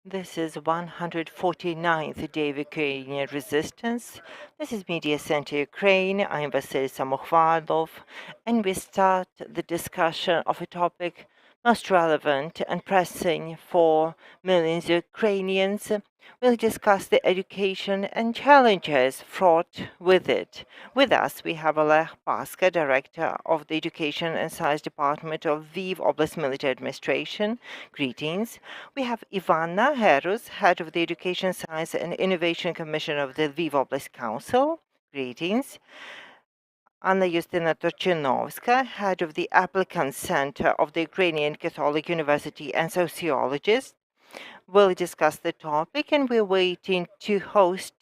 This is 149th day of Ukrainian resistance. This is Media Center Ukraine. I'm Vasily Samokhvalov, and we start the discussion of a topic most relevant and pressing for millions of Ukrainians. We'll discuss the education and challenges fraught with it. With us, we have Oleh Paska, Director of the Education and Science Department of Lviv Oblast Military Administration. Greetings. We have Ivanna, Herus, Head of the Education, Science and Innovation Commission of the Lviv Oblast Council. Greetings. Anna-Yustyna Turchynovska, Head of the Applicant Center of the Ukrainian Catholic University and Sociologist, will discuss the topic, and we're waiting to host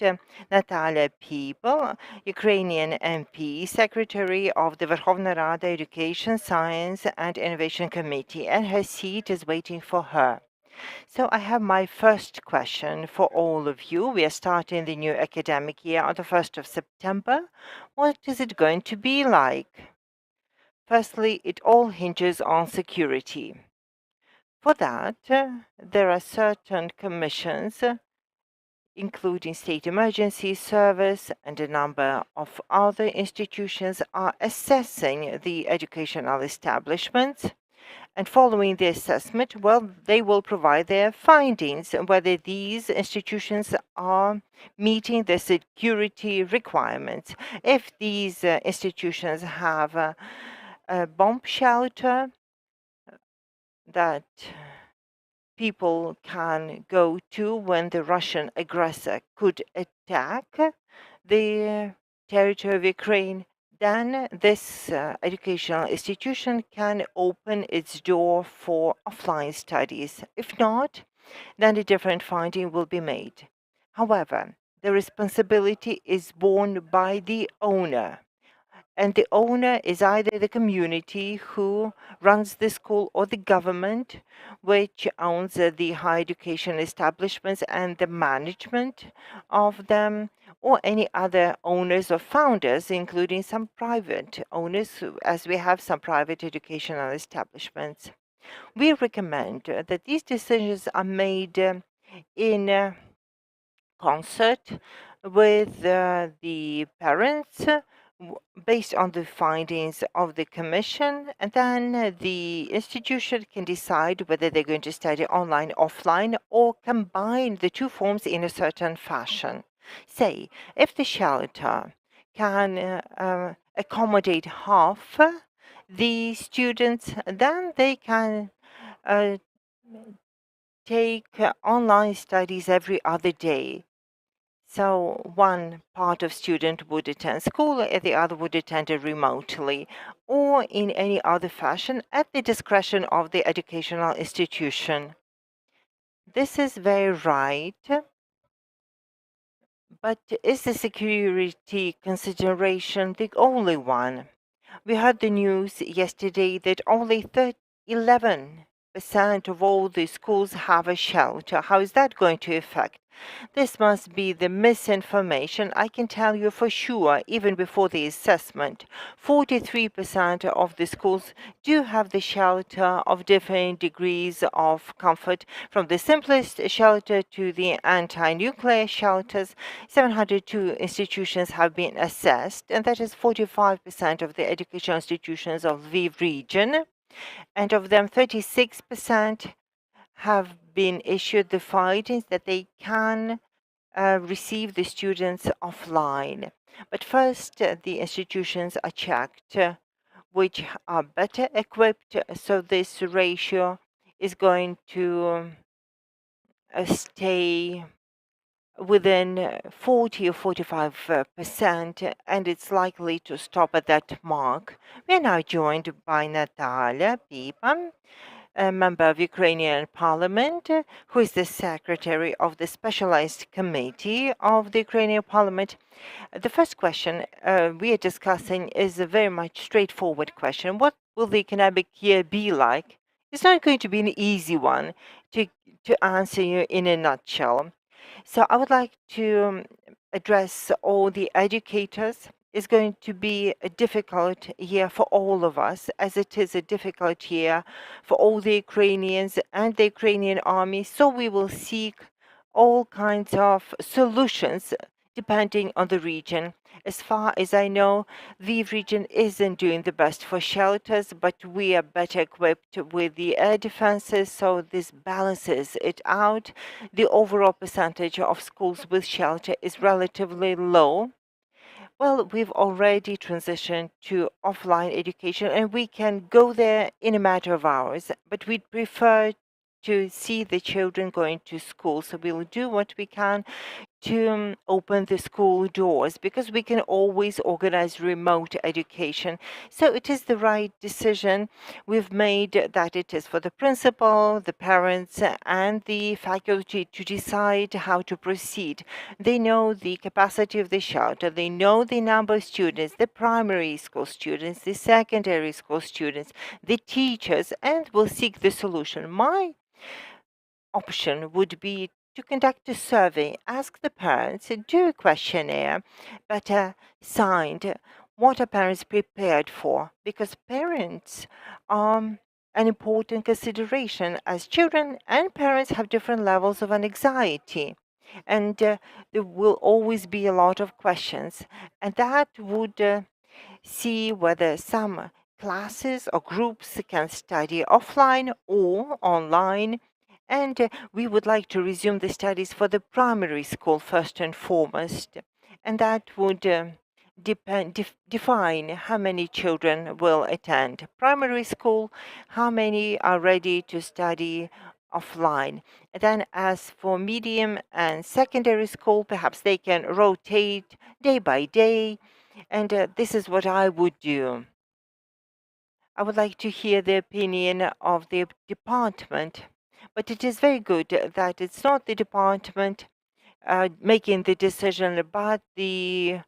Natalia, Pipa, Ukrainian MP, Secretary of the Verkhovna Rada Education, Science and Innovation Committee, and her seat is waiting for her. So I have my first question for all of you. We are starting the new academic year on the 1st of September. What is it going to be like? Firstly, it all hinges on security. For that, there are certain commissions, including State Emergency Service and a number of other institutions, are assessing the educational establishments. And following the assessment, well, they will provide their findings whether these institutions are meeting the security requirements. If these institutions have a bomb shelter that people can go to when the Russian aggressor could attack the territory of Ukraine, then this educational institution can open its door for offline studies. If not, then a different finding will be made. However, the responsibility is borne by the owner, and the owner is either the community who runs the school or the government, which owns the higher education establishments and the management of them, or any other owners or founders, including some private owners, as we have some private educational establishments. We recommend that these decisions are made in concert with the parents, based on the findings of the commission, and then the institution can decide whether they're going to study online, offline, or combine the two forms in a certain fashion. Say, if the shelter can accommodate half the students, then they can take online studies every other day. So one part of student would attend school and the other would attend it remotely or in any other fashion at the discretion of the educational institution. This is very right, but is the security consideration the only one? We heard the news yesterday that only 11% of all the schools have a shelter. How is that going to affect? This must be the misinformation. I can tell you for sure, even before the assessment, 43% of the schools do have the shelter of different degrees of comfort, from the simplest shelter to the anti-nuclear shelters. 702 institutions have been assessed, and that is 45% of the educational institutions of Lviv region, and of them 36% have been issued the findings that they can receive the students offline. But first, the institutions are checked, which are better equipped, so this ratio is going to stay within 40 or 45%, and it's likely to stop at that mark. We are now joined by Natalia, Pipa, a member of Ukrainian Parliament, who is the secretary of the specialized committee of the Ukrainian Parliament. The first question we are discussing is a very much straightforward question. What will the economic year be like? It's not going to be an easy one to answer you in a nutshell. So I would like to address all the educators is going to be a difficult year for all of us, as it is a difficult year for all the Ukrainians and the Ukrainian army. So we will seek all kinds of solutions depending on the region. As far as I know, the region isn't doing the best for shelters, but we are better equipped with the air defenses, so this balances it out. The overall percentage of schools with shelter is relatively low. Well, we've already transitioned to offline education and we can go there in a matter of hours, but we'd prefer to see the children going to school. So we'll do what we can to open the school doors because we can always organize remote education. So it is the right decision we've made that it is for the principal, the parents, and the faculty to decide how to proceed. They know the capacity of the shelter, they know the number of students, the primary school students, the secondary school students, the teachers, and will seek the solution. My option would be to conduct a survey, ask the parents, do a questionnaire, but signed. What are parents prepared for? Because parents are an important consideration, as children and parents have different levels of anxiety. And there will always be a lot of questions. And that would see whether some classes or groups can study offline or online. And we would like to resume the studies for the primary school first and foremost. And that would define how many children will attend primary school, how many are ready to study offline. And then as for medium and secondary school, perhaps they can rotate day by day. And this is what I would do. I would like to hear the opinion of the department, but it is very good that it's not the department making the decision, but the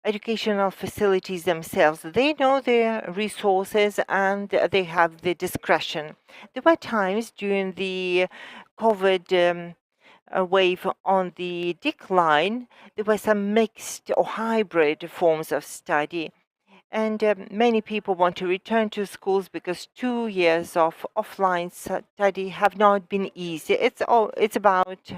educational facilities themselves. They know their resources and they have the discretion. There were times during the COVID wave on the decline, there were some mixed or hybrid forms of study. And many people want to return to schools because 2 years of offline study have not been easy. It's about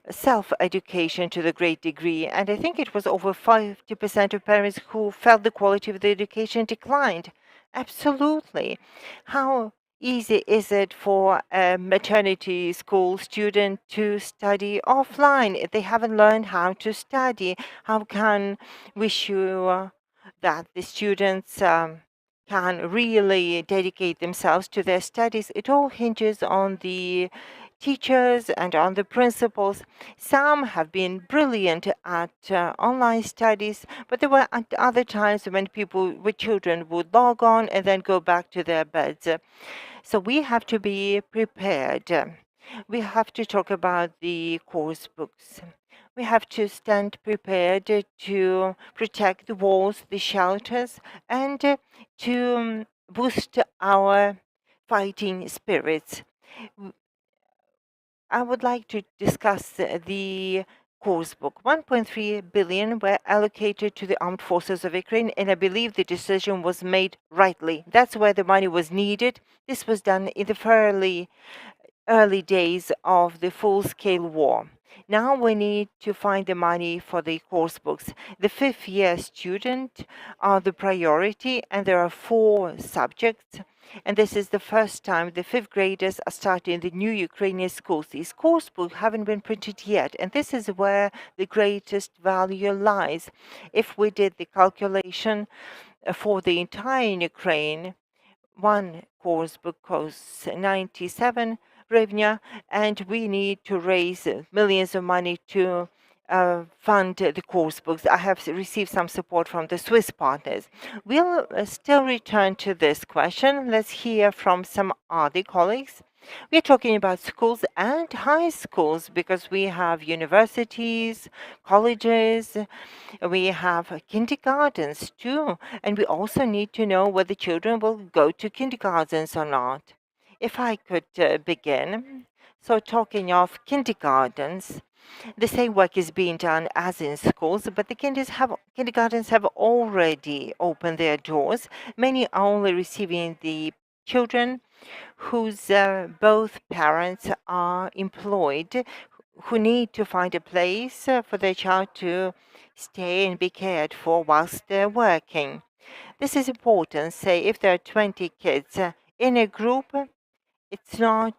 self-education to the great degree. And I think it was over 50% of parents who felt the quality of the education declined. Absolutely. How easy is it for a maternity school student to study offline if they haven't learned how to study? How can we sure that the students can really dedicate themselves to their studies? It all hinges on the teachers and on the principals. Some have been brilliant at online studies, but there were at other times when people with children would log on and then go back to their beds. So we have to be prepared. We have to talk about the course books. We have to stand prepared to protect the walls, the shelters, and to boost our fighting spirits. I would like to discuss the course book. 1.3 billion were allocated to the armed forces of Ukraine, and I believe the decision was made rightly. That's where the money was needed. This was done in the fairly early days of the full-scale war. Now we need to find the money for the course books. The fifth-year student are the priority, and there are 4 subjects. And this is the first time the fifth graders are starting the new Ukrainian schools. These course books haven't been printed yet, and this is where the greatest value lies. If we did the calculation for the entire Ukraine, one course book costs 97 hryvnia, and we need to raise millions of money to fund the course books. I have received some support from the Swiss partners. We'll still return to this question. Let's hear from some other colleagues. We're talking about schools and high schools because we have universities, colleges, we have kindergartens too, and we also need to know whether children will go to kindergartens or not. If I could begin, So talking of kindergartens, the same work is being done as in schools, but the kindergartens have already opened their doors. Many are only receiving the children whose both parents are employed, who need to find a place for their child to stay and be cared for whilst they're working. This is important. Say if there are 20 kids in a group, it's not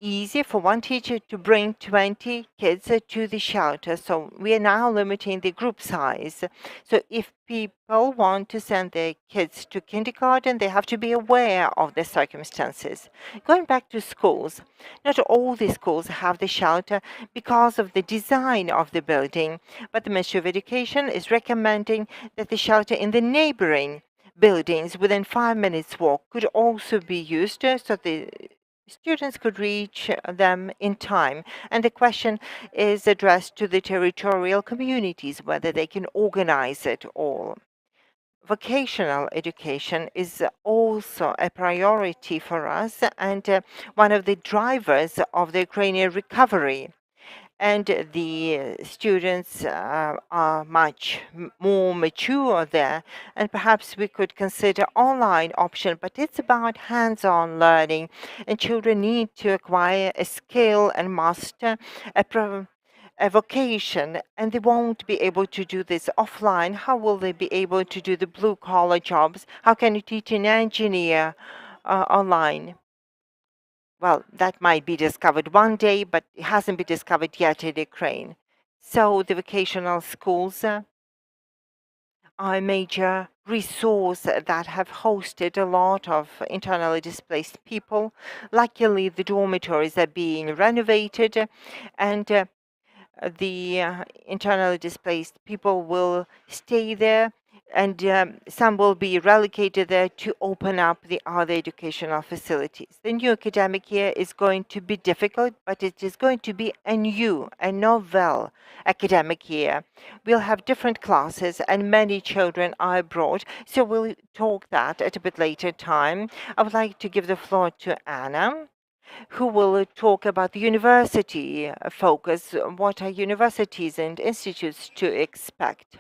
easy for one teacher to bring 20 kids to the shelter. So we are now limiting the group size. So if people want to send their kids to kindergarten, they have to be aware of the circumstances. Going back to schools, not all the schools have the shelter because of the design of the building, but the Ministry of Education is recommending that the shelter in the neighboring buildings within 5 minutes walk could also be used so the students could reach them in time. And the question is addressed to the territorial communities, whether they can organize it all. Vocational education is also a priority for us and one of the drivers of the Ukrainian recovery. And the students are much more mature there, and perhaps we could consider online option, but it's about hands-on learning, and children need to acquire a skill and master a vocation, and they won't be able to do this offline. How will they be able to do the blue-collar jobs? How can you teach an engineer online? Well, that might be discovered one day, but it hasn't been discovered yet in Ukraine. So the vocational schools are a major resource that have hosted a lot of internally displaced people. Luckily, the dormitories are being renovated, and the internally displaced people will stay there, and some will be relocated there to open up the other educational facilities. The new academic year is going to be difficult, but it is going to be a novel academic year. We'll have different classes, and many children are abroad, so we'll talk that at a bit later time. I would like to give the floor to Anna, who will talk about the university focus. What are universities and institutes to expect?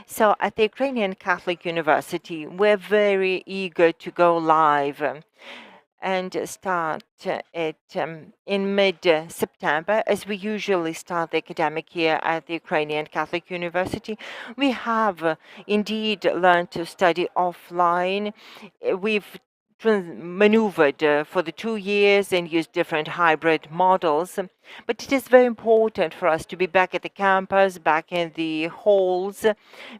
So at the Ukrainian Catholic University, we're very eager to go live and start it in mid-September, as we usually start the academic year at the Ukrainian Catholic University. We have indeed learned to study offline. We've maneuvered for the 2 years and used different hybrid models. But it is very important for us to be back at the campus, back in the halls,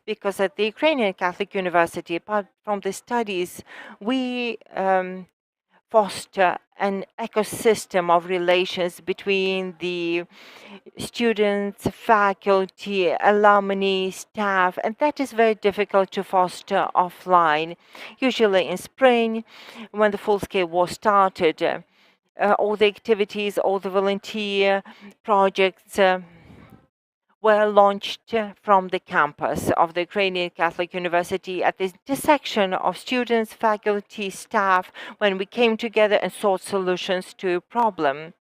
because at the Ukrainian Catholic University, apart from the studies, we foster an ecosystem of relations between the students, faculty, alumni, staff, and that is very difficult to foster offline. Usually in spring, when the full-scale war started, all the activities, all the volunteer projects were launched from the campus of the Ukrainian Catholic University at the intersection of students, faculty, staff, when we came together and sought solutions to a problem.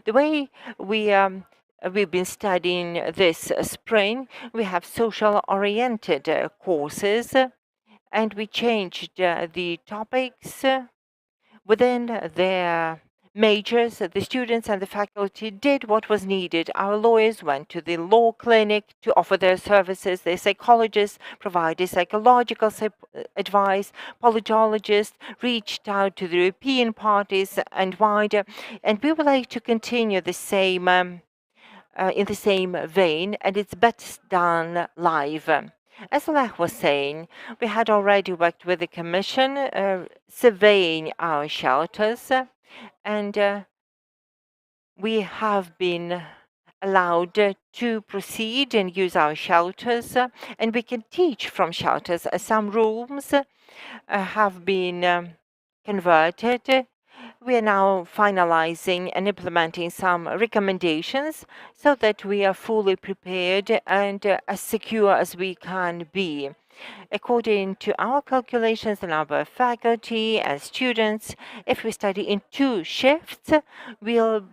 The way we've been studying this spring, we have social-oriented courses, and we changed the topics within their majors. The students and the faculty did what was needed. Our lawyers went to the law clinic to offer their services. The psychologists provided psychological advice. Politologists reached out to the European parties and wider. And we would like to continue the same in the same vein, and it's best done live. As Oleh was saying, we had already worked with the Commission surveying our shelters, and we have been allowed to proceed and use our shelters, and we can teach from shelters. Some rooms have been converted. We are now finalizing and implementing some recommendations so that we are fully prepared and as secure as we can be. According to our calculations and our faculty and students, if we study in 2 shifts, we'll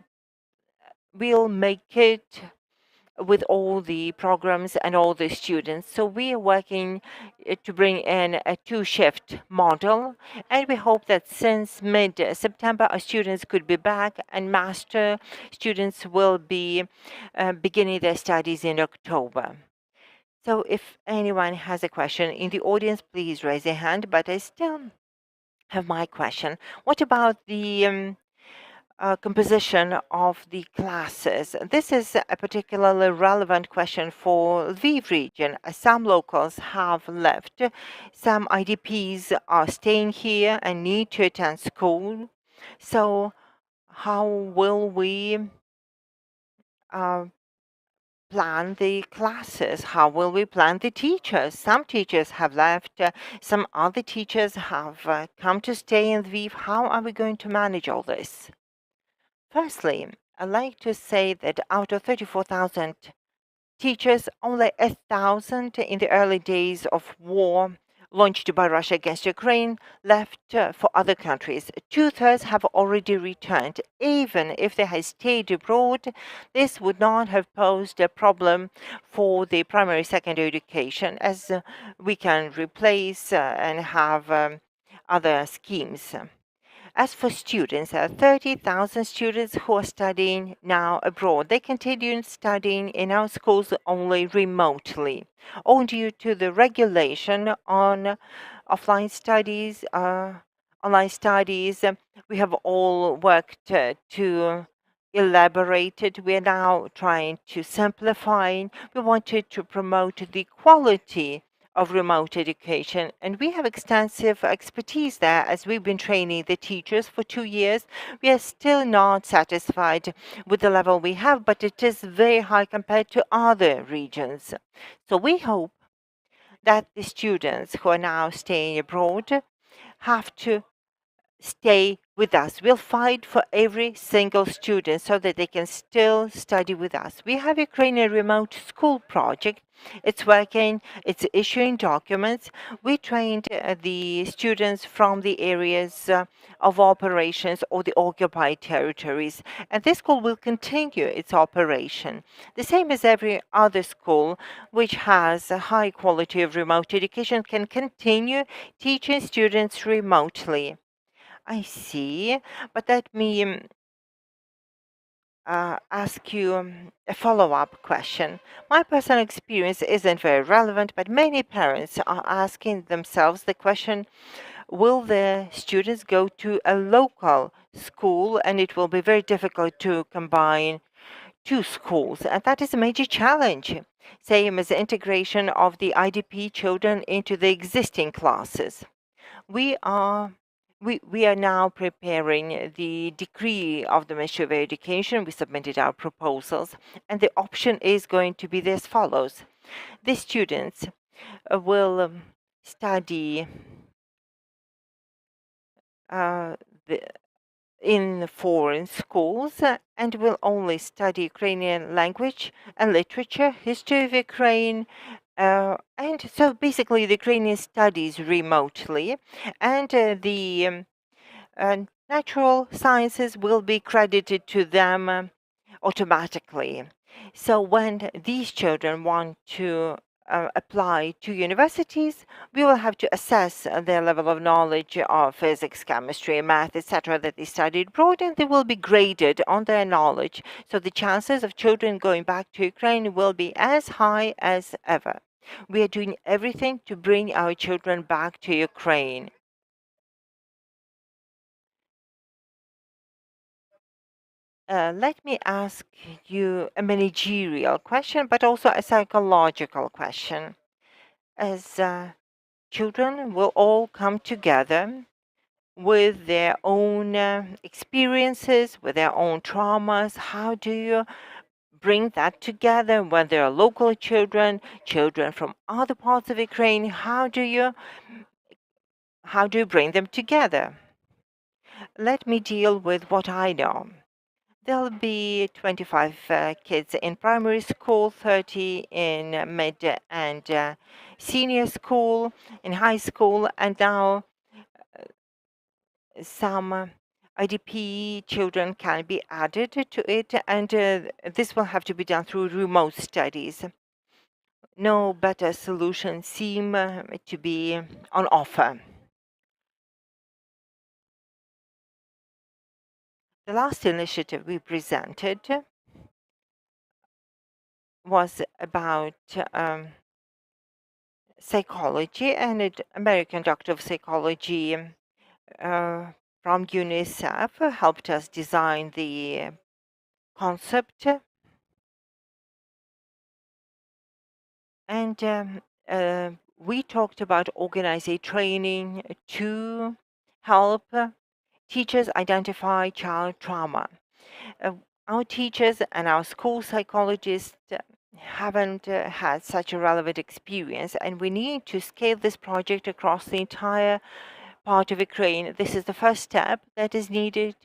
we'll make it with all the programs and all the students. So we are working to bring in a two-shift model, and we hope that since mid-September, our students could be back, and master students will be beginning their studies in October. So if anyone has a question in the audience, please raise your hand, but I still have my question. What about the composition of the classes? This is a particularly relevant question for Lviv region, as some locals have left. Some IDPs are staying here and need to attend school. So how will we uh, plan the classes? How will we plan the teachers? Some teachers have left, some other teachers have come to stay in Lviv. How are we going to manage all this? Firstly, I'd like to say that out of 34,000 teachers, only 1,000 in the early days of war launched by Russia against Ukraine left for other countries. Two-thirds have already returned. Even if they had stayed abroad, this would not have posed a problem for the primary secondary education, as we can replace and have other schemes. As for students, there are 30,000 students who are studying now abroad. They continue studying in our schools only remotely, all due to the regulation on offline studies, online studies. We have all worked to elaborate it. We are now trying to simplify. We wanted to promote the quality of remote education, and we have extensive expertise there as we've been training the teachers for 2 years. We are still not satisfied with the level we have, but it is very high compared to other regions. So we hope that the students who are now staying abroad have to stay with us. We'll fight for every single student so that they can still study with us. We have Ukrainian remote school project. It's working, it's issuing documents. We trained the students from the areas of operations or the occupied territories. And this school will continue its operation. The same as every other school which has a high quality of remote education can continue teaching students remotely. I see, but let me ask you a follow-up question. My personal experience isn't very relevant, but many parents are asking themselves the question, will the students go to a local school? And it will be very difficult to combine two schools, and that is a major challenge. Same as the integration of the IDP children into the existing classes. We are we are now preparing the decree of the Ministry of Education. We submitted our proposals, and the option is going to be as follows. The students will study uh, the, in foreign schools and will only study Ukrainian language and literature, history of Ukraine, and so basically the Ukrainian studies remotely, and natural sciences will be credited to them automatically. So when these children want to apply to universities, we will have to assess their level of knowledge of physics, chemistry, math, etc., that they studied abroad, and they will be graded on their knowledge. So the chances of children going back to Ukraine will be as high as ever. We are doing everything to bring our children back to Ukraine. Let me ask you a managerial question, but also a psychological question. As children will all come together with their own experiences, with their own traumas, how do you bring that together when there are local children, children from other parts of Ukraine? How do you bring them together? Let me deal with what I know. There'll be 25 kids in primary school, 30 in mid and senior school, in high school, and now some IDP children can be added to it, and this will have to be done through remote studies. No better solutions seem to be on offer. The last initiative we presented was about psychology, and an American doctor of psychology from UNICEF helped us design the concept, and we talked about organizing training to help teachers identify child trauma. Uh, our teachers and our school psychologists haven't had such a relevant experience, and we need to scale this project across the entire part of Ukraine. This is the first step that is needed,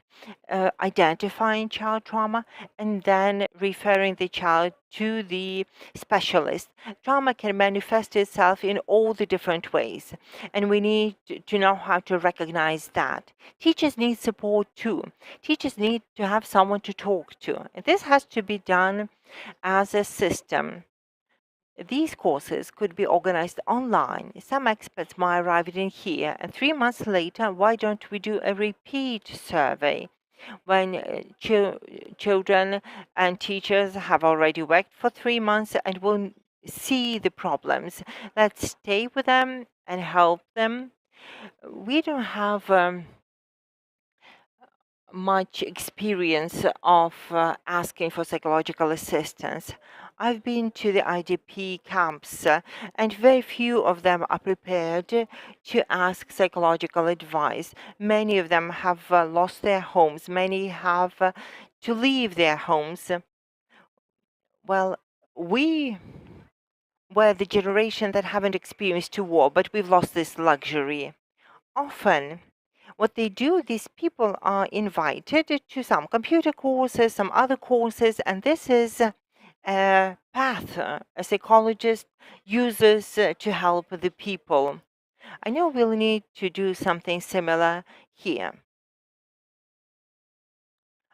identifying child trauma and then referring the child to the specialist. Trauma can manifest itself in all the different ways, and we need to know how to recognize that. Teachers need support too. Teachers need to have someone to talk to. And this has to be done as a system. These courses could be organized online. Some experts might arrive in here, and 3 months later, why don't we do a repeat survey when children and teachers have already worked for 3 months and will see the problems? Let's stay with them and help them. We don't have much experience of asking for psychological assistance. I've been to the IDP camps, and very few of them are prepared to ask psychological advice. Many of them have lost their homes, many have to leave their homes. Well, we were the generation that haven't experienced a war, but we've lost this luxury. Often, what they do, these people are invited to some computer courses, some other courses, and this is a path a psychologist uses to help the people. I know we'll need to do something similar here.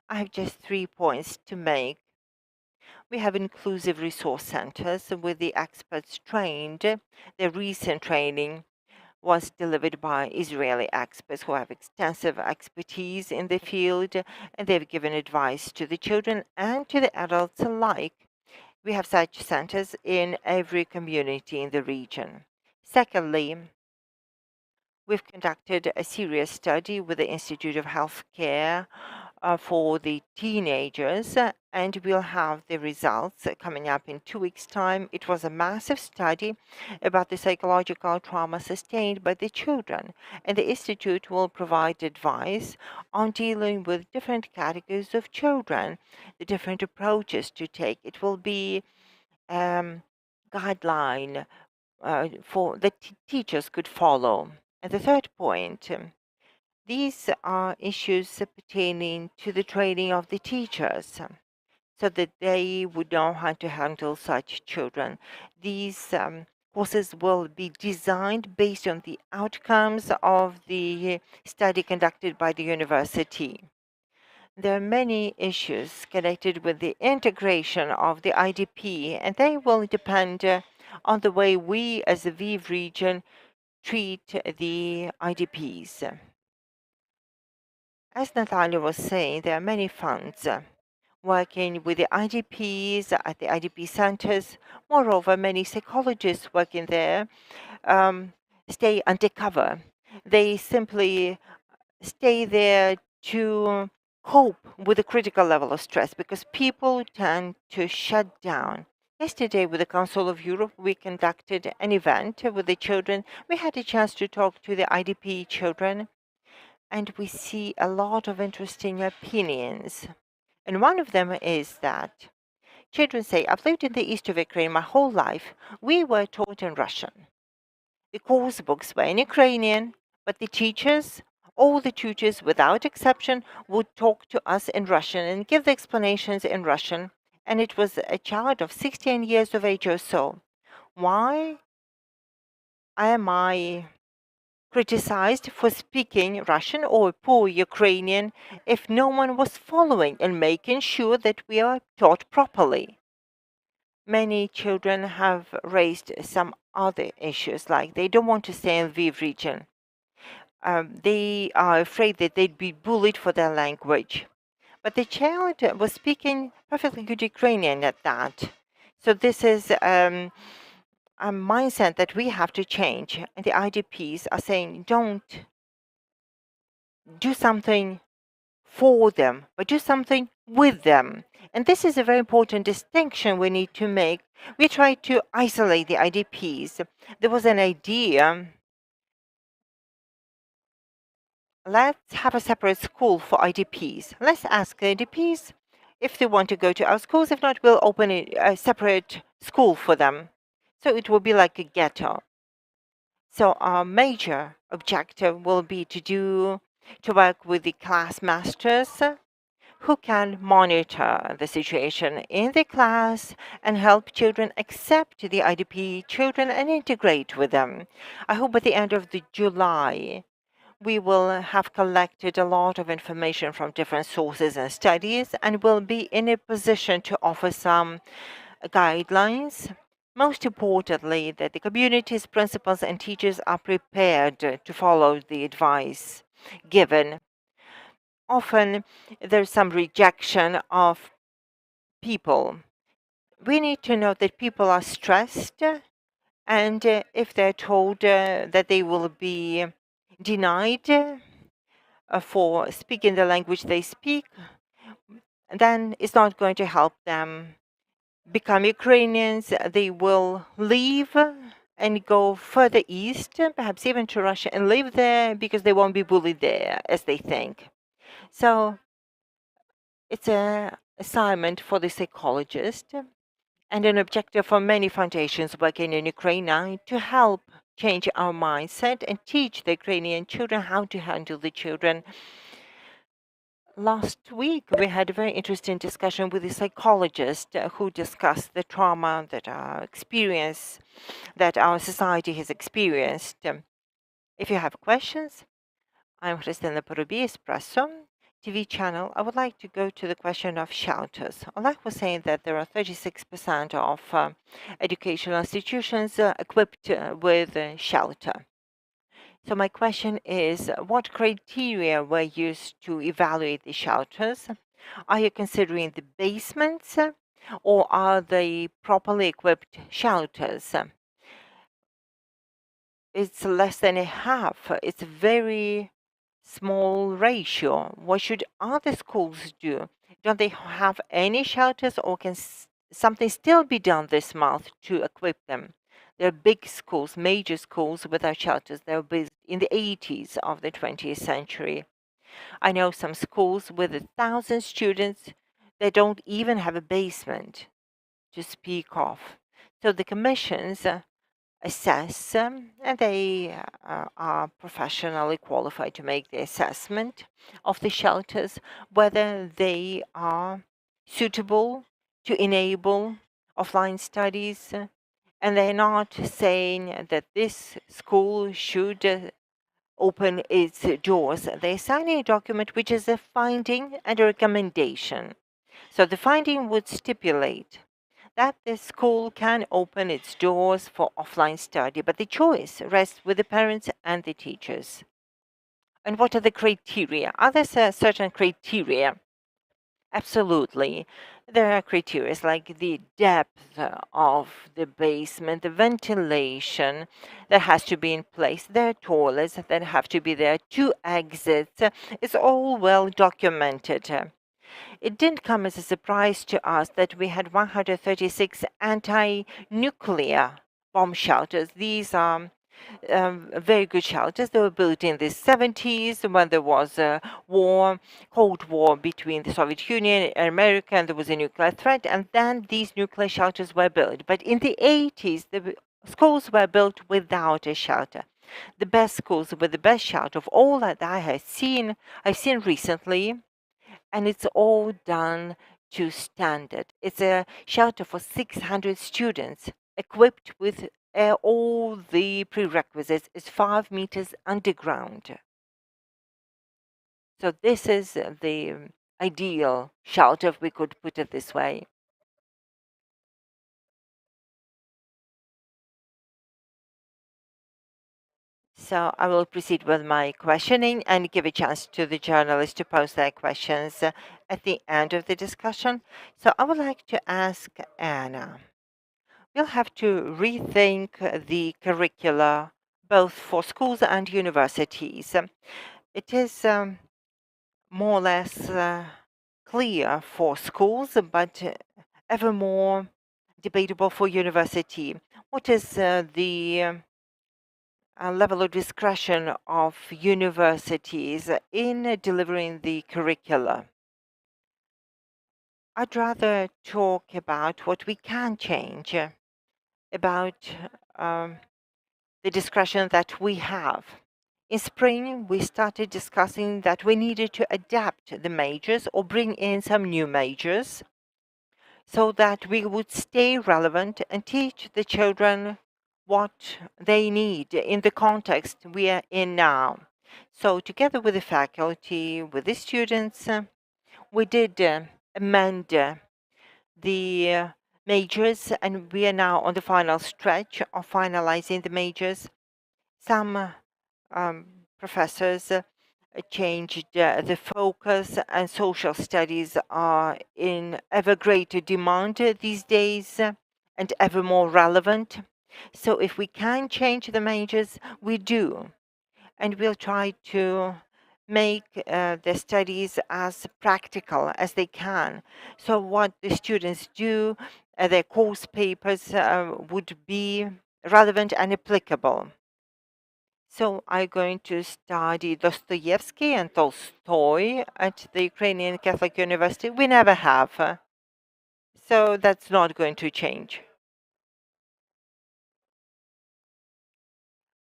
I have just 3 points to make. We have inclusive resource centers with the experts trained. Their recent training was delivered by Israeli experts who have extensive expertise in the field, and they've given advice to the children and to the adults alike. We have such centers in every community in the region. Secondly, we've conducted a serious study with the Institute of Healthcare for the teenagers, and we'll have the results coming up in 2 weeks' time. It was a massive study about the psychological trauma sustained by the children, and the Institute will provide advice on dealing with different categories of children, the different approaches to take. It will be guideline for the teachers could follow. And the third point, these are issues pertaining to the training of the teachers so that they would know how to handle such children. These courses will be designed based on the outcomes of the study conducted by the university. There are many issues connected with the integration of the IDP, and they will depend on the way we as the Lviv region treat the IDPs. As Natalia was saying, there are many funds working with the IDPs at the IDP centers. Moreover, many psychologists working there stay undercover. They simply stay there to cope with the critical level of stress because people tend to shut down. Yesterday, with the Council of Europe, we conducted an event with the children. We had a chance to talk to the IDP children, and we see a lot of interesting opinions. And one of them is that children say, I've lived in the east of Ukraine my whole life. We were taught in Russian. The course books were in Ukrainian, but the teachers, all the tutors without exception, would talk to us in Russian and give the explanations in Russian. And it was a child of 16 years of age or so. Why am I criticized for speaking Russian or poor Ukrainian if no one was following and making sure that we are taught properly. Many children have raised some other issues, like they don't want to stay in Lviv region. They are afraid that they'd be bullied for their language. But the child was speaking perfectly good Ukrainian at that. So this is a mindset that we have to change. And the IDPs are saying, don't do something for them, but do something with them. And this is a very important distinction we need to make. We try to isolate the IDPs. There was an idea, let's have a separate school for IDPs. Let's ask the IDPs if they want to go to our schools. If not, we'll open a separate school for them. So it will be like a ghetto. So our major objective will be to work with the class masters who can monitor the situation in the class and help children accept the IDP children and integrate with them. I hope by the end of July, we will have collected a lot of information from different sources and studies and will be in a position to offer some guidelines. Most importantly, that the communities, principals, and teachers are prepared to follow the advice given. Often there's some rejection of people. We need to know that people are stressed, and if they're told that they will be denied for speaking the language they speak, then it's not going to help them become Ukrainians. They will leave and go further east, perhaps even to Russia, and live there because they won't be bullied there as they think. So it's an assignment for the psychologist and an objective for many foundations working in Ukraine now to help change our mindset and teach the Ukrainian children how to handle the children. Last week, we had a very interesting discussion with a psychologist who discussed the trauma that our society has experienced. If you have questions, I'm Christina Porubi, Espresso TV channel. I would like to go to the question of shelters. Oleh was saying that there are 36% of educational institutions equipped with shelter. So my question is, what criteria were used to evaluate the shelters? Are you considering the basements or are they properly equipped shelters? It's less than a half. It's a very small ratio. What should other schools do? Don't they have any shelters, or can something still be done this month to equip them? There are big schools, major schools without shelters. They were built in the 80s of the 20th century. I know some schools with 1,000 students that don't even have a basement to speak of. So the commissions assess, and they are professionally qualified to make the assessment of the shelters, whether they are suitable to enable offline studies. And they're not saying that this school should open its doors. They're signing a document which is a finding and a recommendation. So the finding would stipulate that the school can open its doors for offline study, but the choice rests with the parents and the teachers. And what are the criteria? Are there certain criteria? Absolutely. There are criteria like the depth of the basement, the ventilation that has to be in place, there are toilets that have to be there, 2 exits. It's all well documented. It didn't come as a surprise to us that we had 136 anti-nuclear bomb shelters. These are very good shelters. They were built in the 70s when there was a war, Cold War between the Soviet Union and America, and there was a nuclear threat, and then these nuclear shelters were built. But in the 80s, the schools were built without a shelter. The best schools with the best shelter of all that I've seen recently, and it's all done to standard. It's a shelter for 600 students equipped with all the prerequisites is 5 meters underground. So this is the ideal shelter, if we could put it this way. So I will proceed with my questioning and give a chance to the journalists to pose their questions at the end of the discussion. So I would like to ask Anna. We'll have to rethink the curricula both for schools and universities. It is more or less clear for schools, but ever more debatable for university. What is the level of discretion of universities in delivering the curricula? I'd rather talk about what we can change, about um, the discretion that we have. In spring, we started discussing that we needed to adapt the majors or bring in some new majors so that we would stay relevant and teach the children what they need in the context we are in now. So, together with the faculty, with the students, we did amend the majors, and we are now on the final stretch of finalizing the majors. Some professors changed the focus, and social studies are in ever greater demand these days and ever more relevant. So, if we can change the majors, we do, and we'll try to make the studies as practical as they can. So, what the students do, their course papers would be relevant and applicable. So I'm going to study Dostoyevsky and Tolstoy at the Ukrainian Catholic University. We never have. So that's not going to change.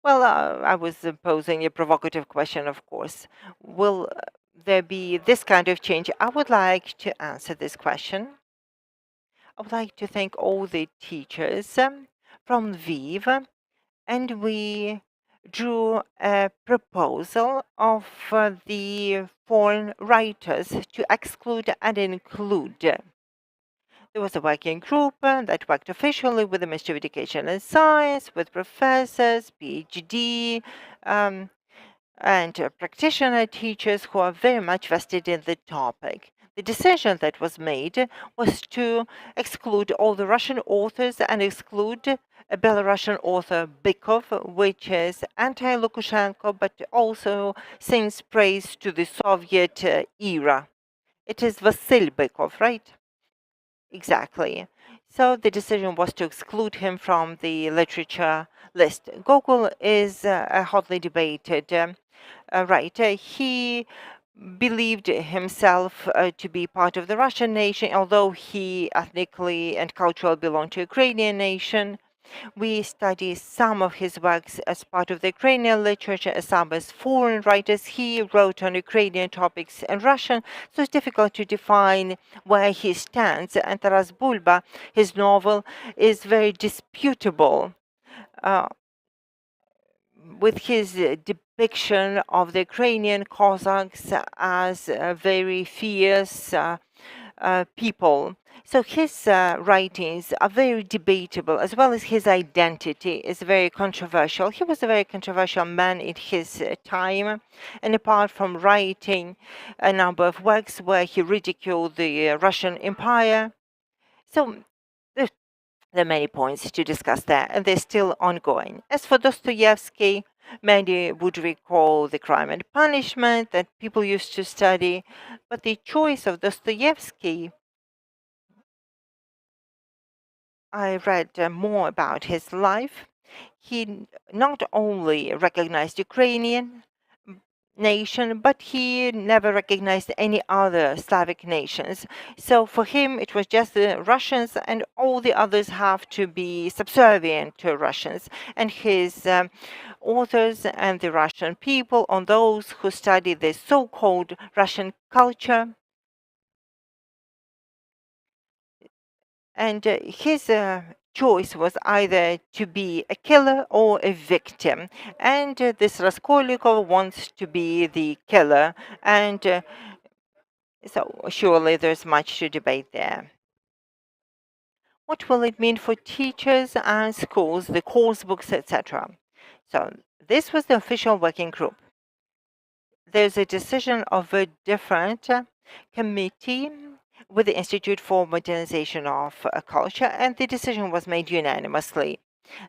Well, I was posing a provocative question, of course. Will there be this kind of change? I would like to answer this question. I would like to thank all the teachers from Lviv, and we drew a proposal of the foreign writers to exclude and include. There was a working group that worked officially with the Ministry of Education and Science, with professors, PhD, um, and practitioner teachers who are very much vested in the topic. The decision that was made was to exclude all the Russian authors and exclude a Belarusian author, Bykov, which is anti-Lukashenko, but also sings praise to the Soviet era. It is Vasil Bykov, right? Exactly. So the decision was to exclude him from the literature list. Gogol is a hotly debated writer. He believed himself to be part of the Russian nation, although he ethnically and culturally belonged to Ukrainian nation. We study some of his works as part of the Ukrainian literature, as some as foreign writers. He wrote on Ukrainian topics in Russian, so it's difficult to define where he stands. And Taras Bulba, his novel, is very disputable. Uh, with his depiction of the Ukrainian Cossacks as very fierce people. So his writings are very debatable, as well as his identity is very controversial. He was a very controversial man in his time, and apart from writing a number of works where he ridiculed the Russian Empire, so there there are many points to discuss there, and they're still ongoing. As for Dostoevsky, many would recall the Crime and Punishment that people used to study, but the choice of Dostoevsky, I read more about his life. He not only recognized Ukrainian nation, but he never recognized any other Slavic nations. So for him, it was just the Russians, and all the others have to be subservient to Russians. And his authors and the Russian people, on those who study the so-called Russian culture, and his choice was either to be a killer or a victim. And this Raskolnikov wants to be the killer. And so surely there's much to debate there. What will it mean for teachers and schools, the course books, etc.? So this was the official working group. There's a decision of a different committee with the Institute for Modernization of Culture, and the decision was made unanimously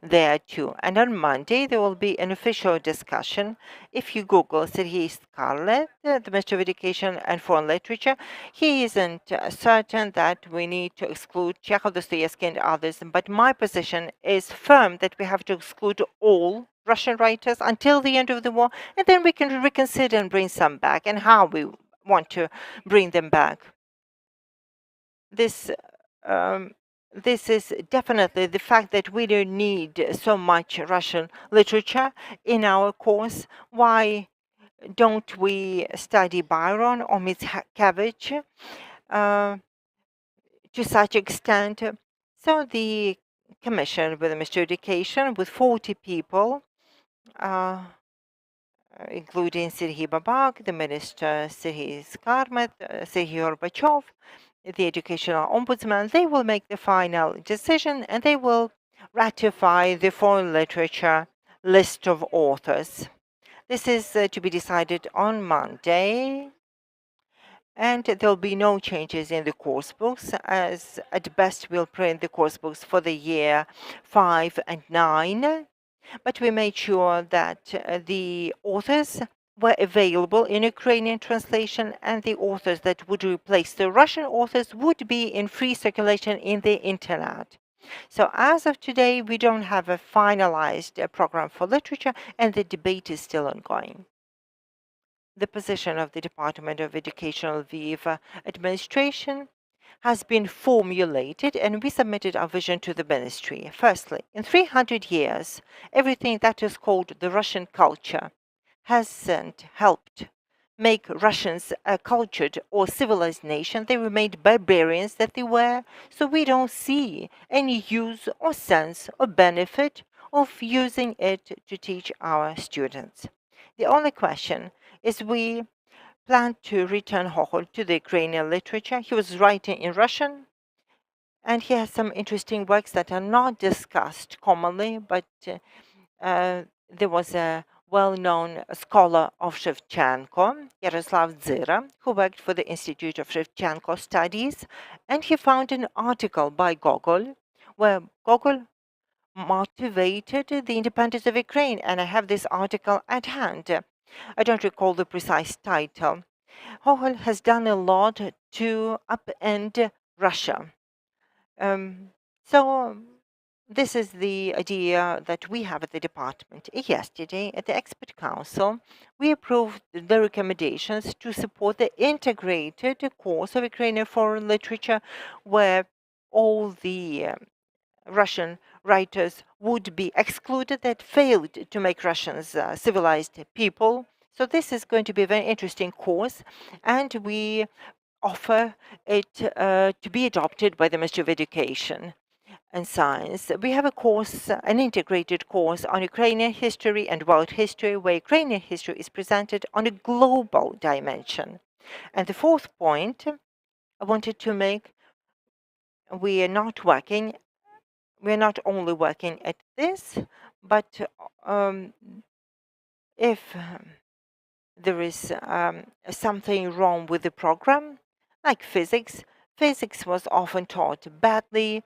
there too. And on Monday, there will be an official discussion. If you Google Sergei Scarlett, the Minister of Education and Foreign Literature, he isn't certain that we need to exclude Chekhov, Dostoyevsky, and others. But my position is firm that we have to exclude all Russian writers until the end of the war, and then we can reconsider and bring some back, and how we want to bring them back. This this is definitely the fact that we don't need so much Russian literature in our course. Why don't we study Byron or Mickiewicz to such extent? So the commission with the Ministry of Education, with 40 people, including Serhiy Babak, the minister Serhiy Skarmet, Serhiy Gorbachev, the educational ombudsman, they will make the final decision and they will ratify the foreign literature list of authors. This is to be decided on Monday, and there will be no changes in the course books, as at best we'll print the course books for the year 5 and 9. But we made sure that the authors were available in Ukrainian translation, and the authors that would replace the Russian authors would be in free circulation in the internet. So as of today, we don't have a finalized program for literature, and the debate is still ongoing. The position of the Department of Educational Lviv administration has been formulated, and we submitted our vision to the ministry. Firstly, in 300 years, everything that is called the Russian culture hasn't helped make Russians a cultured or civilized nation. They remained barbarians that they were, so we don't see any use or sense or benefit of using it to teach our students. The only question is we planned to return Hochul to the Ukrainian literature. He was writing in Russian, and he has some interesting works that are not discussed commonly, but there was a well-known scholar of Shevchenko, Yaroslav Dzira, who worked for the Institute of Shevchenko Studies, and he found an article by Gogol where Gogol motivated the independence of Ukraine, and I have this article at hand. I don't recall the precise title. Gogol has done a lot to upend Russia. So this is the idea that we have at the department. Yesterday, at the expert council, we approved the recommendations to support the integrated course of Ukrainian foreign literature, where all the Russian writers would be excluded that failed to make Russians civilized people. So this is going to be a very interesting course, and we offer it to be adopted by the Ministry of Education and Science. We have a course, an integrated course on Ukrainian history and world history, where Ukrainian history is presented on a global dimension. And the fourth point I wanted to make, we are not working we're not only working at this, but if there is something wrong with the program, like physics, physics was often taught badly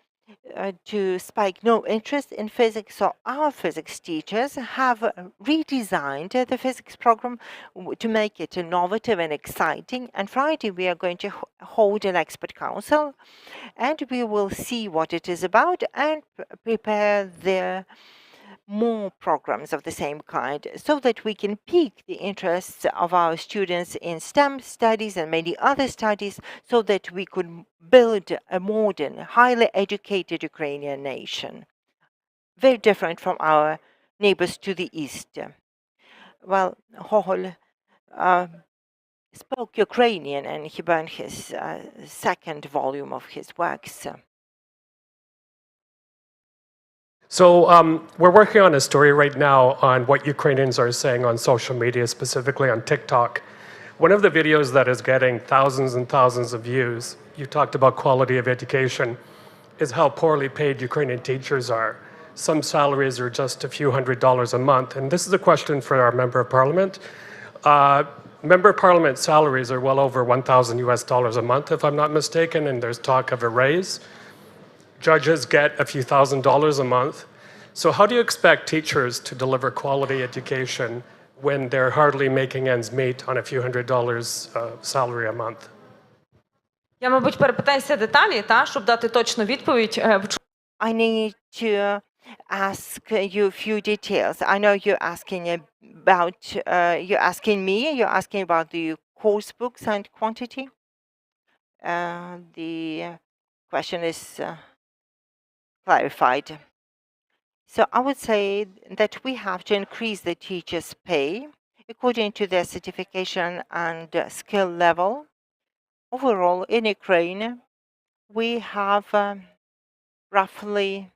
to spike no interest in physics. So our physics teachers have redesigned the physics program to make it innovative and exciting. And Friday we are going to hold an expert council, and we will see what it is about and prepare the more programs of the same kind, so that we can pique the interests of our students in STEM studies and many other studies, so that we could build a modern, highly educated Ukrainian nation, very different from our neighbors to the east. Well, Hohol spoke Ukrainian, and he burned his second volume of his works. So we're working on a story right now on what Ukrainians are saying on social media, specifically on TikTok. One of the videos that is getting thousands and thousands of views, you talked about quality of education, is how poorly paid Ukrainian teachers are. Some salaries are just a few $100s a month. And this is a question for our member of parliament. Member of parliament salaries are well over 1,000 US dollars a month, if I'm not mistaken, and there's talk of a raise. Judges get a few $1,000s a month. So how do you expect teachers to deliver quality education when they're hardly making ends meet on a few $100s salary a month? Я, мабуть, перепитаюся деталі, щоб дати точну відповідь. I need to ask you a few details. I know you're asking you're asking about the course books and quantity. The question is clarified. So I would say that we have to increase the teachers' pay according to their certification and skill level. Overall, in Ukraine, we have roughly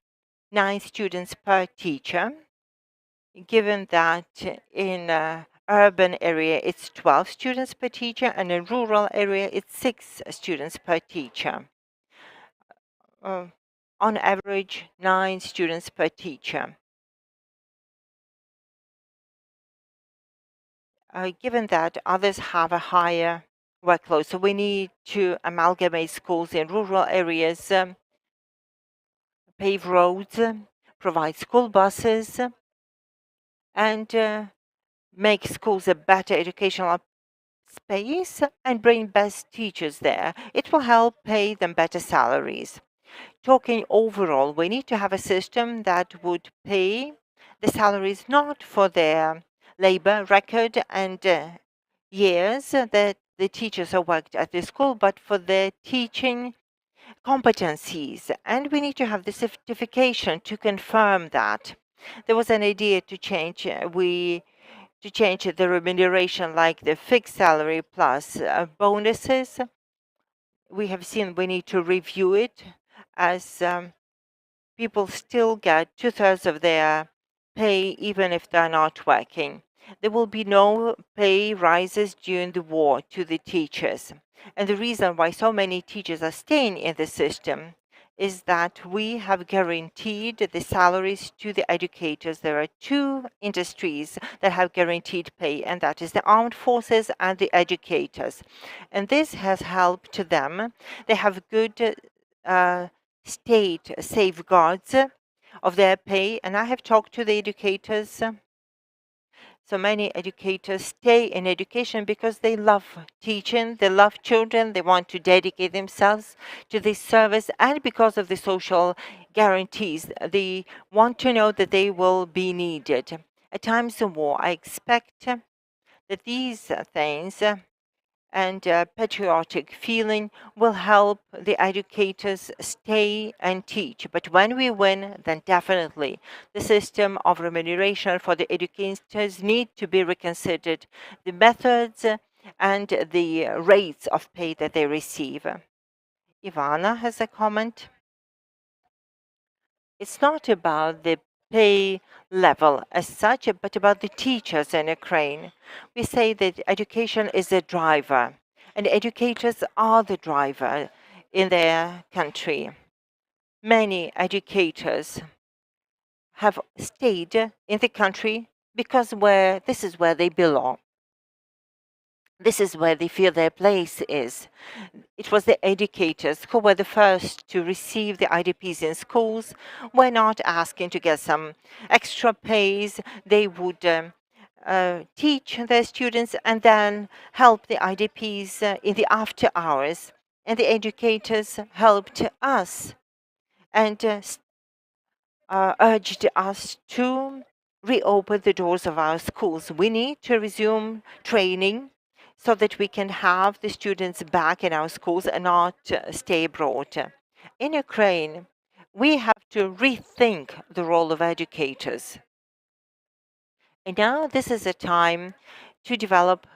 9 students per teacher. Given that in urban area it's 12 students per teacher and in rural area it's 6 students per teacher. On average, 9 students per teacher. Given that others have a higher workload, so we need to amalgamate schools in rural areas, pave roads, provide school buses, and make schools a better educational space and bring best teachers there. It will help pay them better salaries. Talking overall, we need to have a system that would pay the salaries not for their labor record and years that the teachers have worked at the school, but for their teaching competencies. And we need to have the certification to confirm that. There was an idea to change the remuneration, like the fixed salary plus bonuses. We have seen we need to review it, as people still get 2/3 of their pay even if they're not working. There will be no pay rises during the war to the teachers. And the reason why so many teachers are staying in the system is that we have guaranteed the salaries to the educators. There are 2 industries that have guaranteed pay, and that is the armed forces and the educators. And this has helped them. They have good state safeguards of their pay, and I have talked to the educators. So many educators stay in education because they love teaching, they love children, they want to dedicate themselves to this service, and because of the social guarantees, they want to know that they will be needed. At times of war, I expect that these things and patriotic feeling will help the educators stay and teach. But when we win, then definitely the system of remuneration for the educators need to be reconsidered, the methods and the rates of pay that they receive. Ivanna has a comment. It's not about the pay level as such, but about the teachers in Ukraine. We say that education is a driver, and educators are the driver in their country. Many educators have stayed in the country because this is where they belong. This is where they feel their place is. It was the educators who were the first to receive the IDPs in schools. We're not asking to get some extra pays. They would teach their students and then help the IDPs in the after hours. And the educators helped us and urged us to reopen the doors of our schools. We need to resume training so that we can have the students back in our schools and not stay abroad. In Ukraine, we have to rethink the role of educators. And now this is a time to develop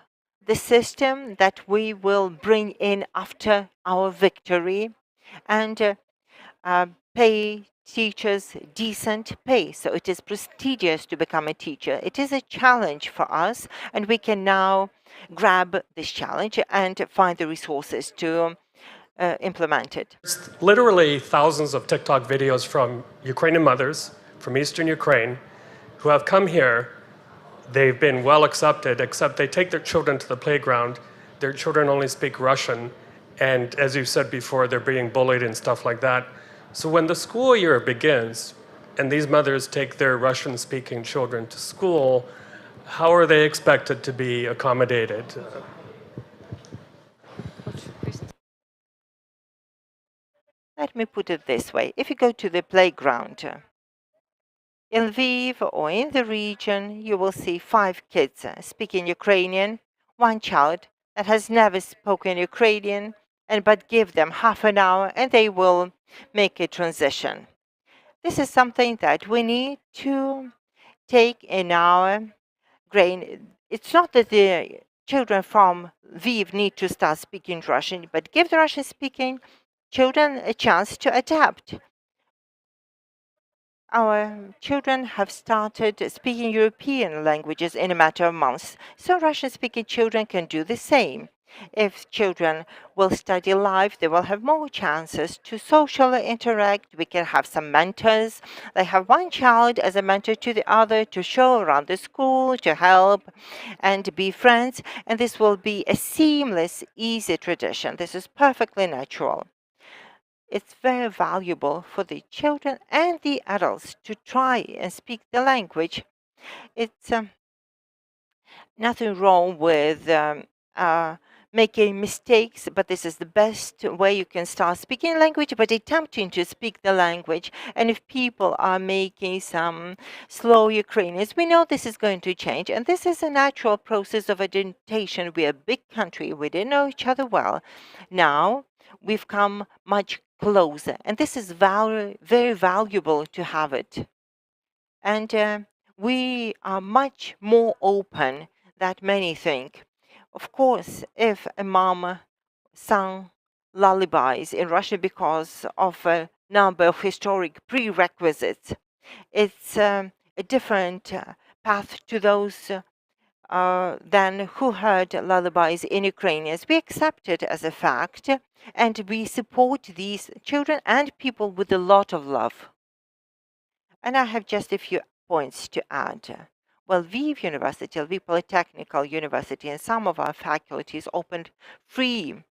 the system that we will bring in after our victory. And pay teachers decent pay. So it is prestigious to become a teacher. It is a challenge for us, and we can now grab this challenge and find the resources to implement it. There's literally thousands of TikTok videos from Ukrainian mothers from Eastern Ukraine who have come here. They've been well accepted, except they take their children to the playground. Their children only speak Russian. And as you said before, they're being bullied and stuff like that. So when the school year begins and these mothers take their Russian-speaking children to school, how are they expected to be accommodated? Let me put it this way. If you go to the playground in Lviv or in the region, you will see 5 kids speaking Ukrainian, 1 child that has never spoken Ukrainian, but give them half an hour and they will make a transition. This is something that we need to take in our grain. It's not that the children from Lviv need to start speaking Russian, but give the Russian speaking children a chance to adapt. Our children have started speaking European languages in a matter of months, so Russian-speaking children can do the same. If children will study live, they will have more chances to socially interact. We can have some mentors. They have one child as a mentor to the other to show around the school, to help and be friends. And this will be a seamless, easy tradition. This is perfectly natural. It's very valuable for the children and the adults to try and speak the language. It's nothing wrong with making mistakes, but this is the best way you can start speaking language, but attempting to speak the language. And if people are making some slow Ukrainians, we know this is going to change. And this is a natural process of adaptation. We're a big country. We didn't know each other well. Now we've come much closer, and this is very valuable to have it. And we are much more open than many think. Of course, if a mom sang lullabies in Russian because of a number of historic prerequisites, it's a different path to those than who heard lullabies in Ukrainians. We accept it as a fact, and we support these children and people with a lot of love. And I have just a few points to add. Well, Lviv University, Lviv Polytechnical University, and some of our faculties opened free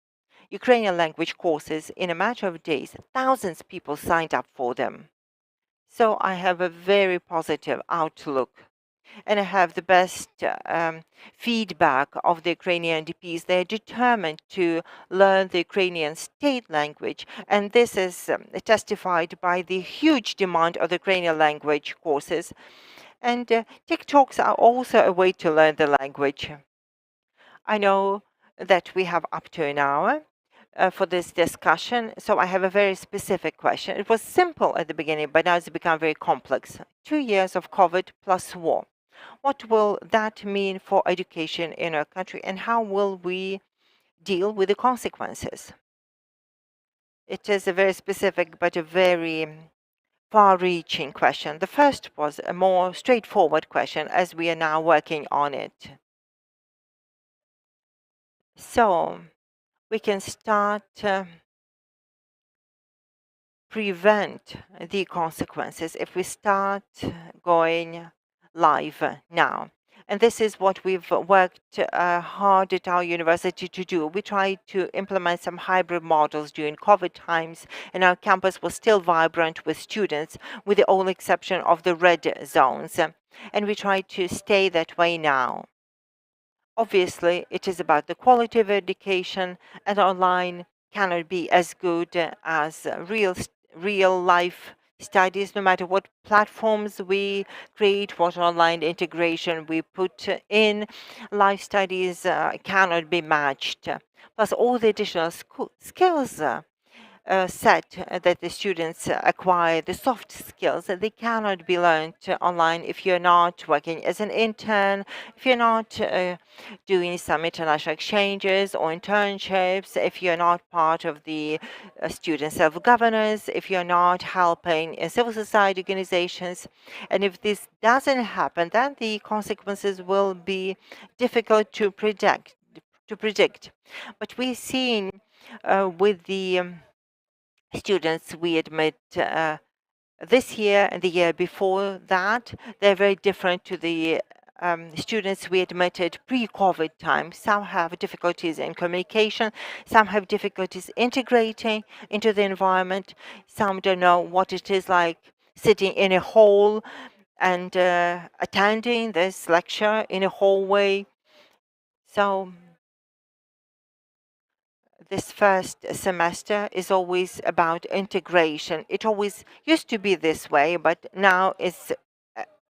Ukrainian language courses in a matter of days. Thousands of people signed up for them. So I have a very positive outlook. And I have the best feedback of the Ukrainian DPs. They're determined to learn the Ukrainian state language, and this is testified by the huge demand of the Ukrainian language courses. And TikToks are also a way to learn the language. I know that we have up to an hour for this discussion, so I have a very specific question. It was simple at the beginning, but now it's become very complex. 2 years of COVID plus war. What will that mean for education in our country, and how will we deal with the consequences? It is a very specific but a very far-reaching question. The first was a more straightforward question, as we are now working on it. So we can start prevent the consequences if we start going live now. And this is what we've worked hard at our university to do. We tried to implement some hybrid models during COVID times, and our campus was still vibrant with students, with the only exception of the red zones. And we try to stay that way now. Obviously, it is about the quality of education, and online cannot be as good as real life studies, no matter what platforms we create, what online integration we put in. Life studies cannot be matched. Plus, all the additional skills said that the students acquire the soft skills that they cannot be learned online if you're not working as an intern, if you're not doing some international exchanges or internships, if you're not part of the student self-governance, if you're not helping in civil society organizations. And if this doesn't happen, then the consequences will be difficult to predict. But we're seeing with the students we admit this year and the year before that, they're very different to the students we admitted pre-COVID time. Some have difficulties in communication, some have difficulties integrating into the environment, some don't know what it is like sitting in a hall and attending this lecture in a hallway. So this first semester is always about integration. It always used to be this way, but now it's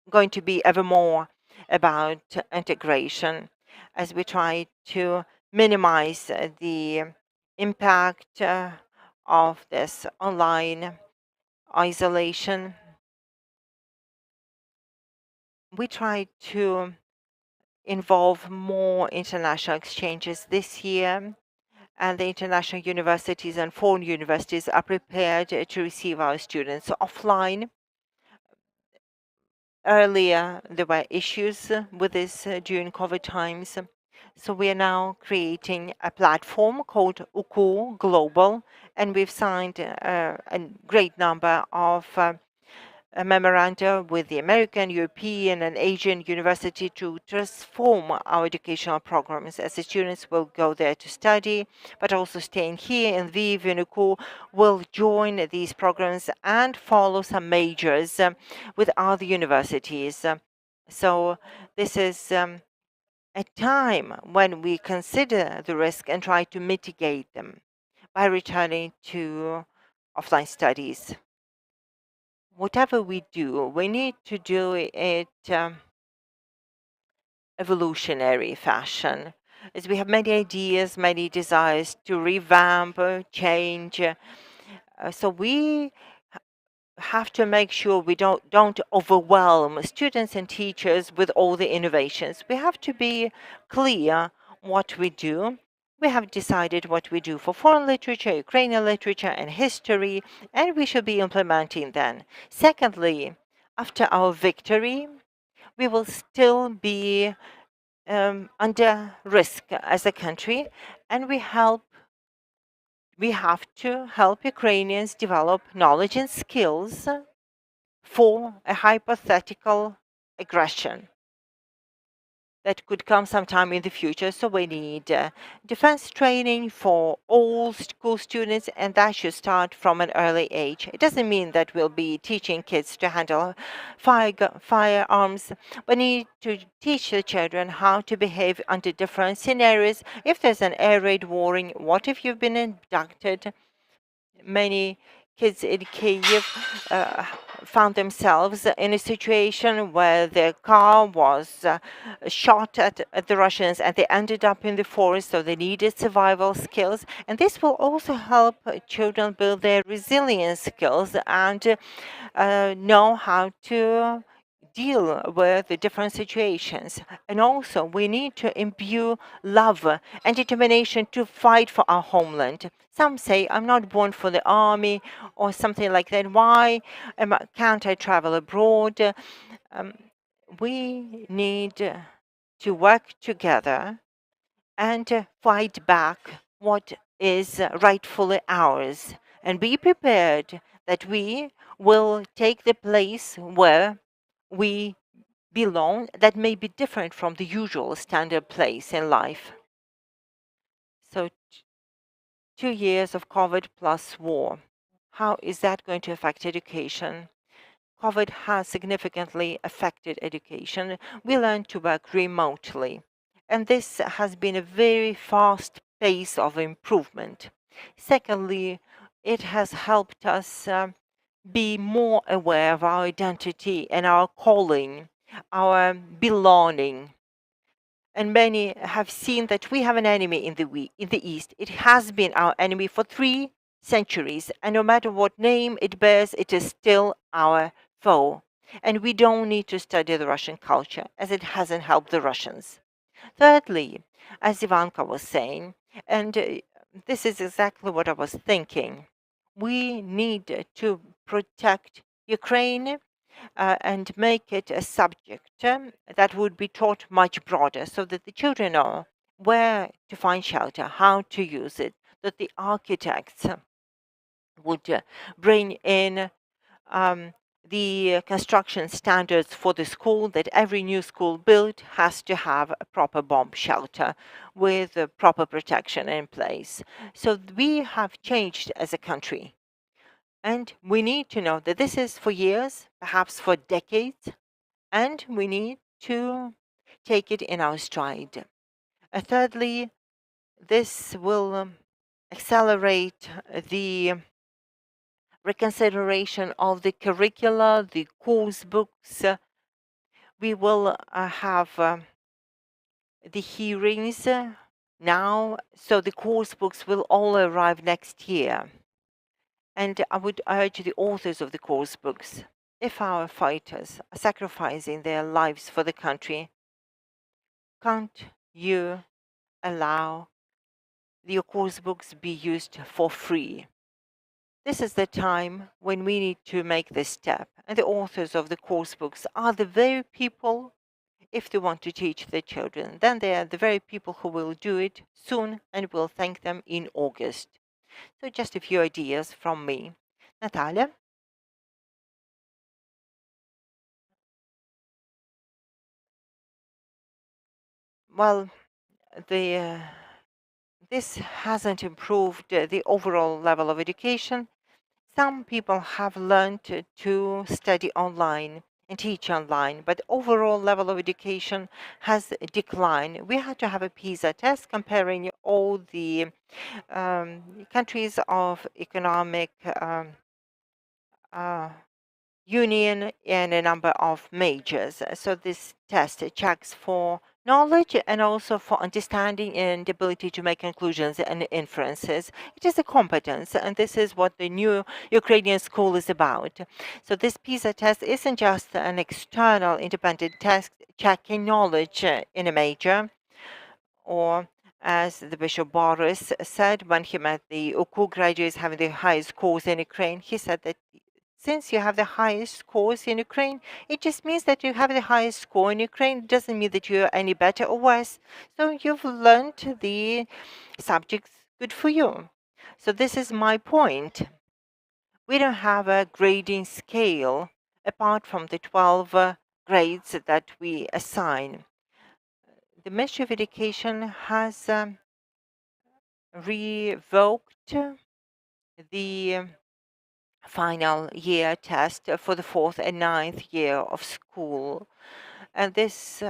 going to be ever more about integration as we try to minimize the impact of this online isolation. We try to involve more international exchanges this year, and the international universities and foreign universities are prepared to receive our students offline. Earlier, there were issues with this during COVID times. So we are now creating a platform called UKU Global, and we've signed a great number of a memoranda with the American, European, and Asian university to transform our educational programs, as the students will go there to study, but also staying here in Lviv and UKU will join these programs and follow some majors with other universities. So this is a time when we consider the risk and try to mitigate them by returning to offline studies. Whatever we do, we need to do it evolutionary fashion, as we have many ideas, many desires to revamp, change. So we have to make sure we don't overwhelm students and teachers with all the innovations. We have to be clear what we do. We have decided what we do for foreign literature, Ukrainian literature, and history, and we should be implementing them. Secondly, after our victory, we will still be under risk as a country, and we have to help Ukrainians develop knowledge and skills for a hypothetical aggression that could come sometime in the future. So we need defense training for all school students, and that should start from an early age. It doesn't mean that we'll be teaching kids to handle firearms, but need to teach the children how to behave under different scenarios. If there's an air raid warning, what if you've been abducted? Many kids in Kyiv found themselves in a situation where their car was shot at the Russians and they ended up in the forest, so they needed survival skills. And this will also help children build their resilience skills and know how to deal with the different situations. And also, we need to imbue love and determination to fight for our homeland. Some say, I'm not born for the army or something like that. Why can't I travel abroad? We need to work together and fight back what is rightfully ours, and be prepared that we will take the place where we belong that may be different from the usual standard place in life. So 2 years of COVID plus war. How is that going to affect education? COVID has significantly affected education. We learned to work remotely, and this has been a very fast pace of improvement. Secondly, it has helped us be more aware of our identity and our calling, our belonging. And many have seen that we have an enemy in the East. It has been our enemy for 3 centuries, and no matter what name it bears, it is still our foe. And we don't need to study the Russian culture, as it hasn't helped the Russians. Thirdly, as Ivanka was saying, and this is exactly what I was thinking, we need to protect Ukraine and make it a subject that would be taught much broader so that the children know where to find shelter, how to use it, that the architects would bring in um, the construction standards for the school, that every new school built has to have a proper bomb shelter with proper protection in place. So we have changed as a country. And we need to know that this is for years, perhaps for decades, and we need to take it in our stride. Thirdly, this will accelerate the reconsideration of the curricula, the course books. We will have the hearings now, so the course books will all arrive next year. And I would urge the authors of the course books, if our fighters are sacrificing their lives for the country, can't you allow the course books be used for free? This is the time when we need to make this step. And the authors of the course books are the very people, if they want to teach their children, then they are the very people who will do it soon and will thank them in August. So just a few ideas from me. Natalia? Well, the this hasn't improved the overall level of education. Some people have learned to study online and teach online, but overall level of education has declined. We had to have a PISA test comparing all the countries of economic uh, union and a number of majors. So this test checks for knowledge and also for understanding and ability to make conclusions and inferences. It is a competence, and this is what the new Ukrainian school is about. So this PISA test isn't just an external independent test checking knowledge in a major, or as the Bishop Boris said when he met the UKU graduates having the highest scores in Ukraine, he said that since you have the highest scores in Ukraine, it just means that you have the highest score in Ukraine. It doesn't mean that you're any better or worse. So you've learned the subjects. Good for you. So this is my point. We don't have a grading scale apart from the 12 grades that we assign. The Ministry of Education has revoked the final year test for the fourth and ninth year of school. And this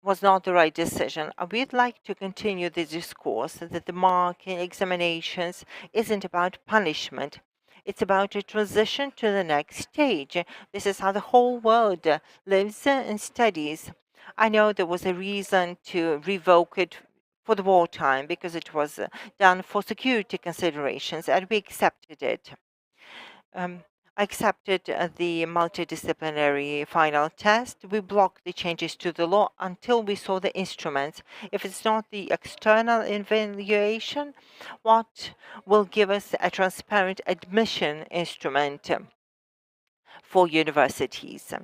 was not the right decision. We'd like to continue the discourse that the marking examinations isn't about punishment. It's about a transition to the next stage. This is how the whole world lives and studies. I know there was a reason to revoke it for the wartime because it was done for security considerations, and we accepted it. I accepted the multidisciplinary final test. We blocked the changes to the law until we saw the instruments. If it's not the external evaluation, what will give us a transparent admission instrument for universities?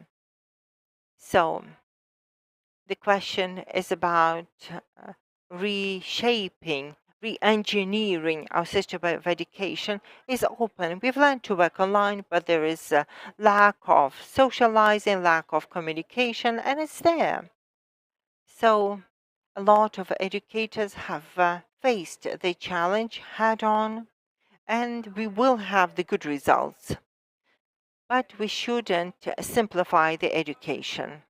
So the question is about reshaping, re-engineering our system of education is open. We've learned to work online, but there is a lack of socializing, lack of communication, and it's there. So a lot of educators have faced the challenge head on, and we will have the good results. But we shouldn't simplify the education.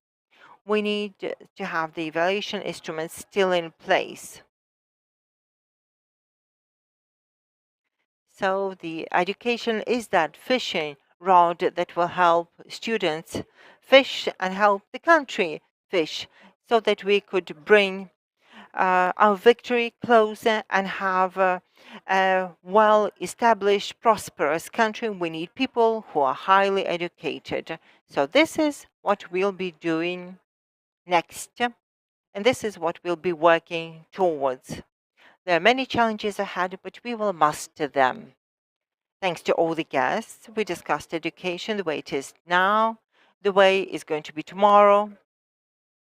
We need to have the evaluation instruments still in place. So the education is that fishing rod that will help students fish and help the country fish so that we could bring our victory closer and have a well-established, prosperous country, we need people who are highly educated. So this is what we'll be doing next, and this is what we'll be working towards. There are many challenges ahead, but we will master them. Thanks to all the guests, we discussed education, the way it is now, the way it's going to be tomorrow.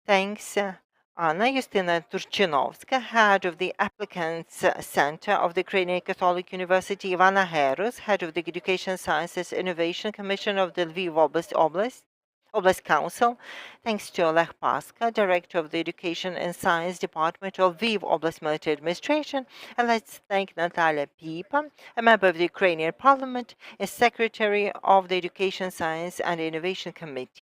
Thanks, Anna-Yustyna Turchynovska, head of the Applicants Center of the Ukrainian Catholic University, Ivanna Herus, head of the Education Sciences Innovation Commission of the Lviv Oblast Council. Thanks to Oleh Paska, Director of the Education and Science Department of Lviv Oblast Military Administration. And let's thank Natalia Pipa, a member of the Ukrainian Parliament and Secretary of the Education, Science and Innovation Committee.